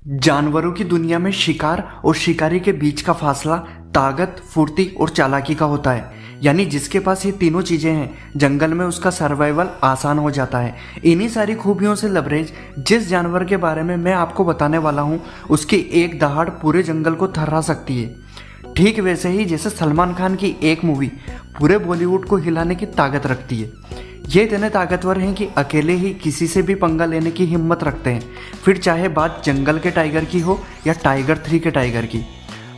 जानवरों की दुनिया में शिकार और शिकारी के बीच का फासला ताकत, फुर्ती और चालाकी का होता है। यानी जिसके पास ये तीनों चीजें हैं, जंगल में उसका सर्वाइवल आसान हो जाता है। इन्हीं सारी खूबियों से लबरेज जिस जानवर के बारे में मैं आपको बताने वाला हूँ, उसकी एक दहाड़ पूरे जंगल को थर्रा सकती है। ठीक वैसे ही जैसे सलमान खान की एक मूवी पूरे बॉलीवुड को हिलाने की ताकत रखती है। ये इतने ताकतवर हैं कि अकेले ही किसी से भी पंगा लेने की हिम्मत रखते हैं, फिर चाहे बात जंगल के टाइगर की हो या टाइगर 3 के टाइगर की।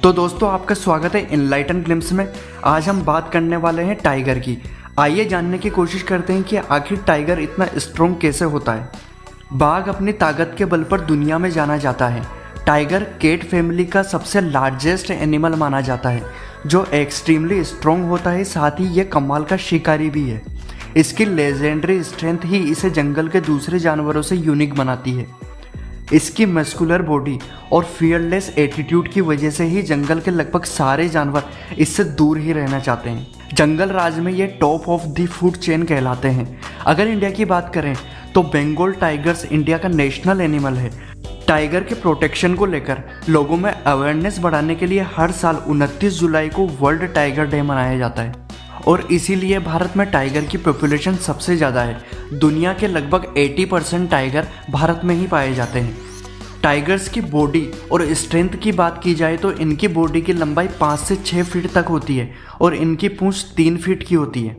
तो दोस्तों, आपका स्वागत है इनलाइटन ग्लिम्स में। आज हम बात करने वाले हैं टाइगर की। आइए जानने की कोशिश करते हैं कि आखिर टाइगर इतना स्ट्रॉन्ग कैसे होता है। बाघ अपनी ताकत के बल पर दुनिया में जाना जाता है। टाइगर कैट फैमिली का सबसे लार्जेस्ट एनिमल माना जाता है, जो एक्सट्रीमली स्ट्रॉन्ग होता है। साथ ही ये कमाल का शिकारी भी है। इसकी लेजेंडरी स्ट्रेंथ ही इसे जंगल के दूसरे जानवरों से यूनिक बनाती है। इसकी मस्कुलर बॉडी और फियरलेस एटीट्यूड की वजह से ही जंगल के लगभग सारे जानवर इससे दूर ही रहना चाहते हैं। जंगल राज में ये top of the food chain कहलाते हैं। अगर इंडिया की बात करें तो बंगाल टाइगर्स इंडिया का नेशनल एनिमल है। टाइगर के प्रोटेक्शन को लेकर लोगों में अवेयरनेस बढ़ाने के लिए हर साल 29 जुलाई को वर्ल्ड टाइगर डे मनाया जाता है, और इसीलिए भारत में टाइगर की पॉपुलेशन सबसे ज़्यादा है। दुनिया के लगभग 80% टाइगर भारत में ही पाए जाते हैं। टाइगर्स की बॉडी और स्ट्रेंथ की बात की जाए तो इनकी बॉडी की लंबाई 5 से 6 फीट तक होती है और इनकी पूंछ 3 फीट की होती है।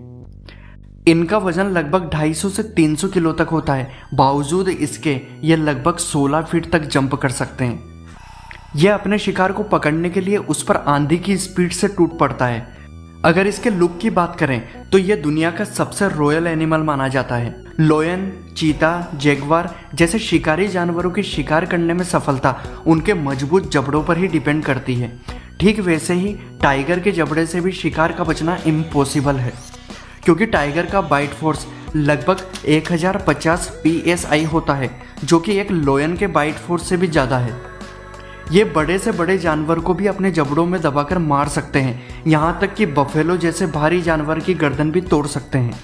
इनका वजन लगभग 250 से 300 किलो तक होता है। बावजूद इसके ये लगभग 16 फीट तक जंप कर सकते हैं। यह अपने शिकार को पकड़ने के लिए उस पर आंधी की स्पीड से टूट पड़ता है। अगर इसके लुक की बात करें तो यह दुनिया का सबसे रॉयल एनिमल माना जाता है। लायन, चीता, जैगवार जैसे शिकारी जानवरों की शिकार करने में सफलता उनके मजबूत जबड़ों पर ही डिपेंड करती है। ठीक वैसे ही टाइगर के जबड़े से भी शिकार का बचना इम्पॉसिबल है, क्योंकि टाइगर का बाइट फोर्स लगभग 1050 psi होता है, जो कि एक लायन के बाइट फोर्स से भी ज़्यादा है। ये बड़े से बड़े जानवर को भी अपने जबड़ों में दबाकर मार सकते हैं। यहाँ तक कि बफेलो जैसे भारी जानवर की गर्दन भी तोड़ सकते हैं।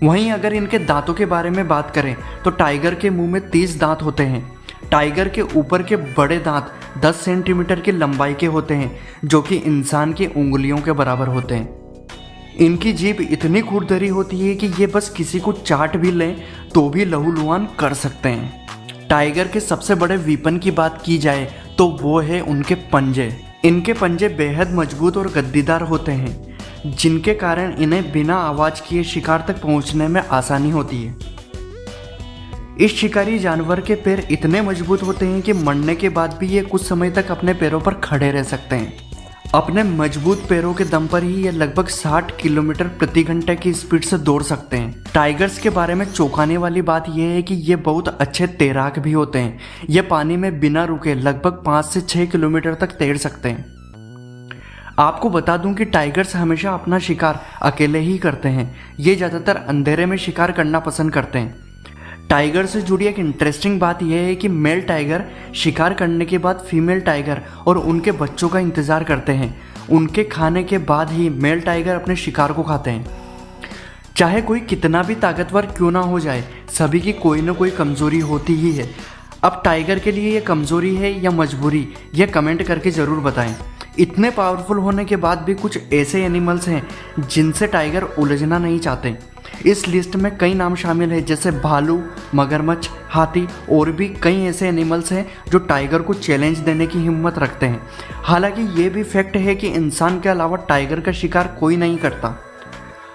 वहीं अगर इनके दांतों के बारे में बात करें तो टाइगर के मुंह में 30 दांत होते हैं। टाइगर के ऊपर के बड़े दांत 10 सेंटीमीटर की लंबाई के होते हैं, जो कि इंसान की उंगलियों के बराबर होते हैं। इनकी जीभ इतनी खुरदरी होती है कि ये बस किसी को चाट भी लें तो भी लहूलुहान कर सकते हैं। टाइगर के सबसे बड़े वीपन की बात की जाए तो वो है उनके पंजे। इनके पंजे बेहद मजबूत और गद्दीदार होते हैं, जिनके कारण इन्हें बिना आवाज किए शिकार तक पहुंचने में आसानी होती है। इस शिकारी जानवर के पैर इतने मजबूत होते हैं कि मरने के बाद भी ये कुछ समय तक अपने पैरों पर खड़े रह सकते हैं। अपने मजबूत पैरों के दम पर ही ये लगभग 60 किलोमीटर प्रति घंटे की स्पीड से दौड़ सकते हैं। टाइगर्स के बारे में चौंकाने वाली बात यह है कि ये बहुत अच्छे तैराक भी होते हैं। ये पानी में बिना रुके लगभग 5 से 6 किलोमीटर तक तैर सकते हैं। आपको बता दूं कि टाइगर्स हमेशा अपना शिकार अकेले ही करते हैं। ये ज़्यादातर अंधेरे में शिकार करना पसंद करते हैं। टाइगर से जुड़ी एक इंटरेस्टिंग बात यह है कि मेल टाइगर शिकार करने के बाद फीमेल टाइगर और उनके बच्चों का इंतज़ार करते हैं। उनके खाने के बाद ही मेल टाइगर अपने शिकार को खाते हैं। चाहे कोई कितना भी ताकतवर क्यों ना हो जाए, सभी की कोई ना कोई कमज़ोरी होती ही है। अब टाइगर के लिए ये कमज़ोरी है या मजबूरी, यह कमेंट करके ज़रूर बताएं। इतने पावरफुल होने के बाद भी कुछ ऐसे एनिमल्स हैं जिनसे टाइगर उलझना नहीं चाहते। इस लिस्ट में कई नाम शामिल हैं, जैसे भालू, मगरमच्छ, हाथी और भी कई ऐसे एनिमल्स हैं जो टाइगर को चैलेंज देने की हिम्मत रखते हैं। हालांकि ये भी फैक्ट है कि इंसान के अलावा टाइगर का शिकार कोई नहीं करता।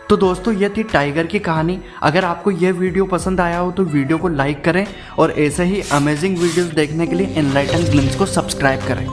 तो दोस्तों, ये थी टाइगर की कहानी। अगर आपको यह वीडियो पसंद आया हो तो वीडियो को लाइक करें और ऐसे ही अमेजिंग वीडियोस देखने के लिए इनलाइटन ग्लिम्स को सब्सक्राइब करें।